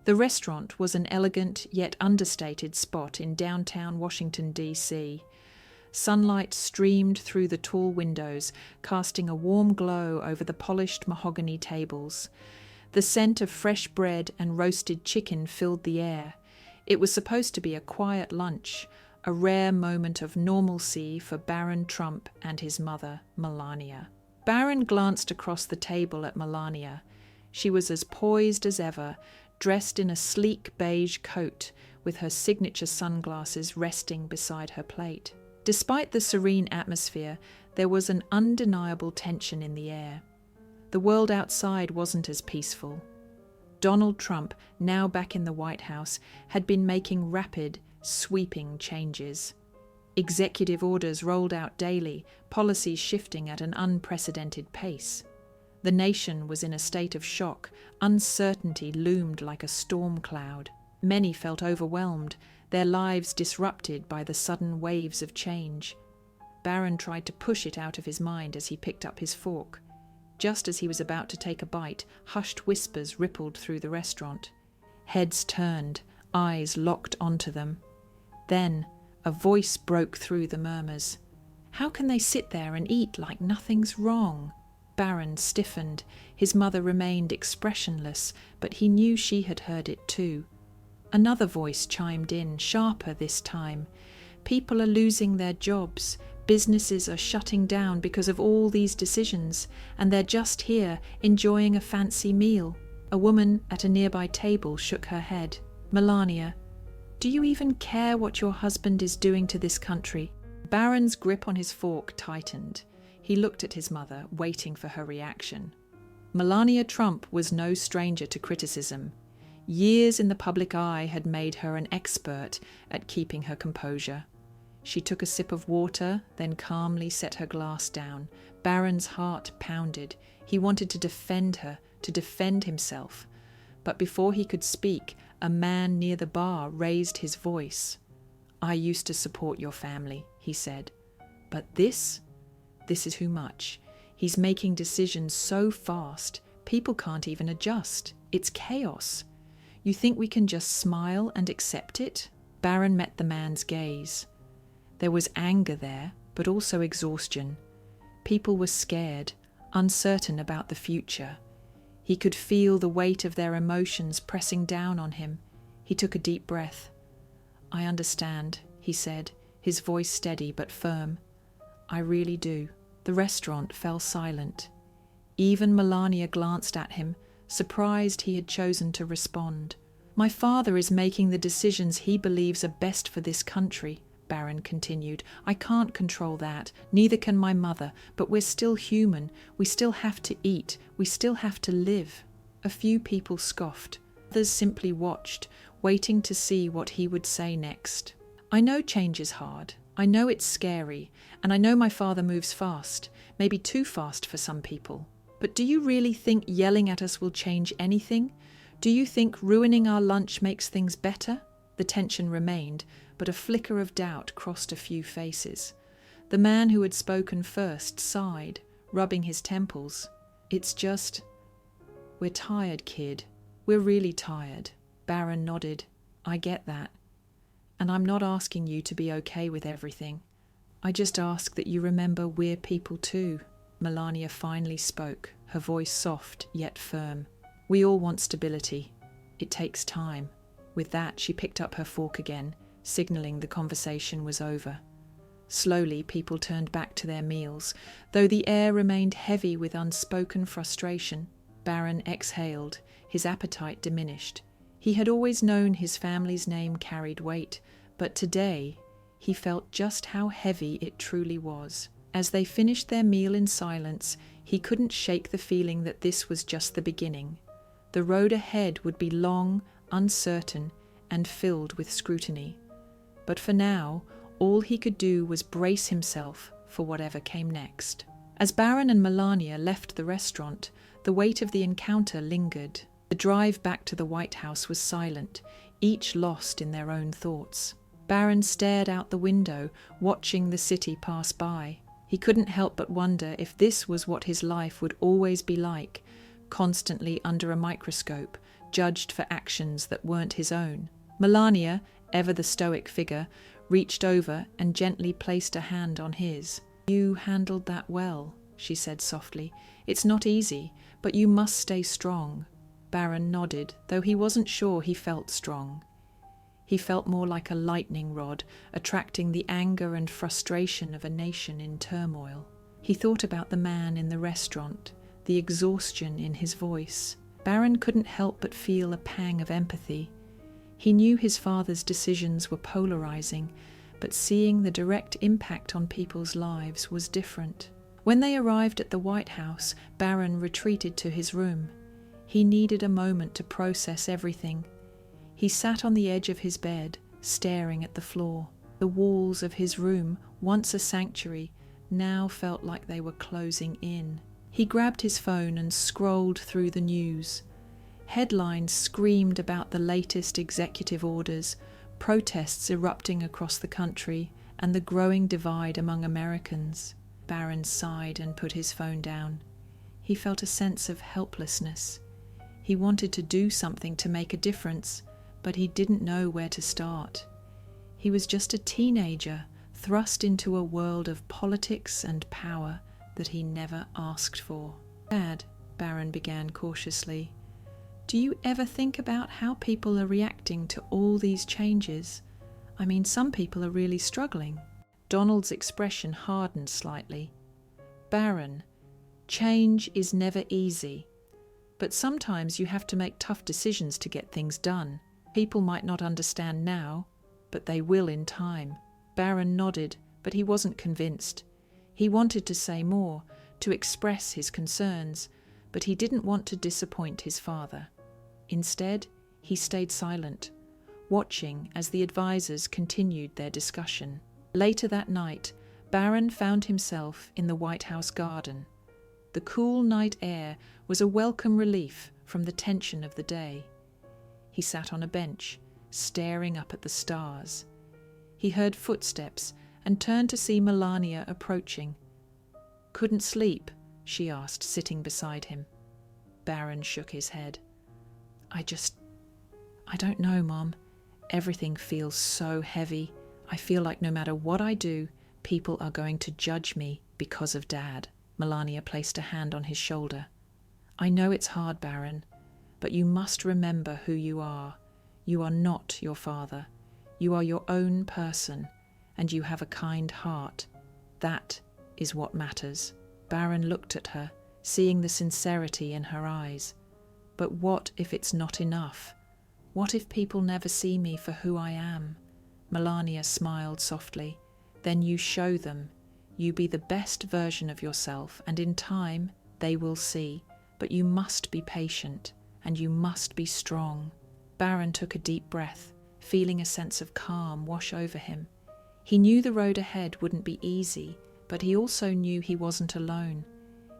The restaurant was an elegant yet understated spot in downtown Washington, D.C. Sunlight streamed through the tall windows, casting a warm glow over the polished mahogany tables. The scent of fresh bread and roasted chicken filled the air. It was supposed to be a quiet lunch, a rare moment of normalcy for Barron Trump and his mother, Melania. Barron glanced across the table at Melania. She was as poised as ever, dressed in a sleek beige coat, with her signature sunglasses resting beside her plate. Despite the serene atmosphere, there was an undeniable tension in the air. The world outside wasn't as peaceful. Donald Trump, now back in the White House, had been making rapid, sweeping changes. Executive orders rolled out daily, policies shifting at an unprecedented pace. The nation was in a state of shock. Uncertainty loomed like a storm cloud. Many felt overwhelmed, their lives disrupted by the sudden waves of change. Barron tried to push it out of his mind as he picked up his fork. Just as he was about to take a bite, hushed whispers rippled through the restaurant. Heads turned, eyes locked onto them. Then, a voice broke through the murmurs. "How can they sit there and eat like nothing's wrong?" Barron stiffened. His mother remained expressionless, but he knew she had heard it too. Another voice chimed in, sharper this time. "People are losing their jobs. Businesses are shutting down because of all these decisions, and they're just here, enjoying a fancy meal." A woman at a nearby table shook her head. "Melania, do you even care what your husband is doing to this country?" Barron's grip on his fork tightened. He looked at his mother, waiting for her reaction. Melania Trump was no stranger to criticism. Years in the public eye had made her an expert at keeping her composure. She took a sip of water, then calmly set her glass down. Barron's heart pounded. He wanted to defend her, to defend himself. But before he could speak, a man near the bar raised his voice. "I used to support your family," he said. "But this is too much. He's making decisions so fast, people can't even adjust. It's chaos. You think we can just smile and accept it?" Barron met the man's gaze. There was anger there, but also exhaustion. People were scared, uncertain about the future. He could feel the weight of their emotions pressing down on him. He took a deep breath. "I understand," he said, his voice steady but firm. "I really do." The restaurant fell silent. Even Melania glanced at him, surprised he had chosen to respond. "My father is making the decisions he believes are best for this country," Barron continued. "I can't control that, neither can my mother, but we're still human. We still have to eat. We still have to live." A few people scoffed. Others simply watched, waiting to see what he would say next. "I know change is hard. I know it's scary, and I know my father moves fast, maybe too fast for some people. But do you really think yelling at us will change anything? Do you think ruining our lunch makes things better?" The tension remained, but a flicker of doubt crossed a few faces. The man who had spoken first sighed, rubbing his temples. "It's just, we're tired, kid. We're really tired." Barron nodded. "I get that. And I'm not asking you to be okay with everything. I just ask that you remember we're people too." Melania finally spoke, her voice soft yet firm. "We all want stability. It takes time." With that, she picked up her fork again, signaling the conversation was over. Slowly, people turned back to their meals, though the air remained heavy with unspoken frustration. Barron exhaled, his appetite diminished. He had always known his family's name carried weight, but today he felt just how heavy it truly was. As they finished their meal in silence, he couldn't shake the feeling that this was just the beginning. The road ahead would be long, uncertain, and filled with scrutiny. But for now, all he could do was brace himself for whatever came next. As Barron and Melania left the restaurant, the weight of the encounter lingered. The drive back to the White House was silent, each lost in their own thoughts. Barron stared out the window, watching the city pass by. He couldn't help but wonder if this was what his life would always be like, constantly under a microscope, judged for actions that weren't his own. Melania, ever the stoic figure, reached over and gently placed a hand on his. "You handled that well," she said softly. "It's not easy, but you must stay strong." Barron nodded, though he wasn't sure he felt strong. He felt more like a lightning rod, attracting the anger and frustration of a nation in turmoil. He thought about the man in the restaurant, the exhaustion in his voice. Barron couldn't help but feel a pang of empathy. He knew his father's decisions were polarizing, but seeing the direct impact on people's lives was different. When they arrived at the White House, Barron retreated to his room. He needed a moment to process everything. He sat on the edge of his bed, staring at the floor. The walls of his room, once a sanctuary, now felt like they were closing in. He grabbed his phone and scrolled through the news. Headlines screamed about the latest executive orders, protests erupting across the country, and the growing divide among Americans. Barron sighed and put his phone down. He felt a sense of helplessness. He wanted to do something to make a difference, but he didn't know where to start. He was just a teenager, thrust into a world of politics and power that he never asked for. "Dad," Barron began cautiously, "do you ever think about how people are reacting to all these changes? I mean, some people are really struggling." Donald's expression hardened slightly. "Barron, change is never easy, but sometimes you have to make tough decisions to get things done. People might not understand now, but they will in time." Barron nodded, but he wasn't convinced. He wanted to say more, to express his concerns, but he didn't want to disappoint his father. Instead, he stayed silent, watching as the advisors continued their discussion. Later that night, Barron found himself in the White House garden. The cool night air was a welcome relief from the tension of the day. He sat on a bench, staring up at the stars. He heard footsteps and turned to see Melania approaching. "Couldn't sleep?" she asked, sitting beside him. Barron shook his head. I don't know, Mom. Everything feels so heavy. I feel like no matter what I do, people are going to judge me because of Dad." Melania placed a hand on his shoulder. "I know it's hard, Barron, but you must remember who you are. You are not your father. You are your own person, and you have a kind heart. That is what matters." Barron looked at her, seeing the sincerity in her eyes. "But what if it's not enough? What if people never see me for who I am?" Melania smiled softly. "Then you show them. You be the best version of yourself, and in time they will see. But you must be patient, and you must be strong." Barron took a deep breath, feeling a sense of calm wash over him. He knew the road ahead wouldn't be easy, but he also knew he wasn't alone.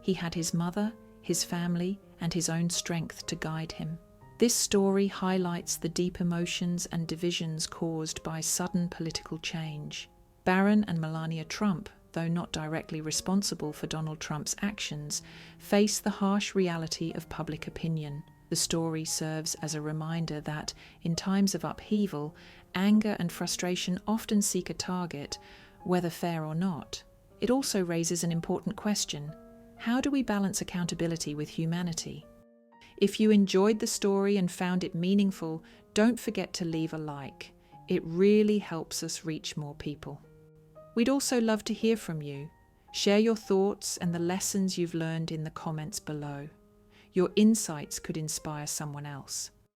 He had his mother, his family, and his own strength to guide him. This story highlights the deep emotions and divisions caused by sudden political change. Barron and Melania Trump, though not directly responsible for Donald Trump's actions, face the harsh reality of public opinion. The story serves as a reminder that, in times of upheaval, anger and frustration often seek a target, whether fair or not. It also raises an important question: how do we balance accountability with humanity? If you enjoyed the story and found it meaningful, don't forget to leave a like. It really helps us reach more people. We'd also love to hear from you. Share your thoughts and the lessons you've learned in the comments below. Your insights could inspire someone else.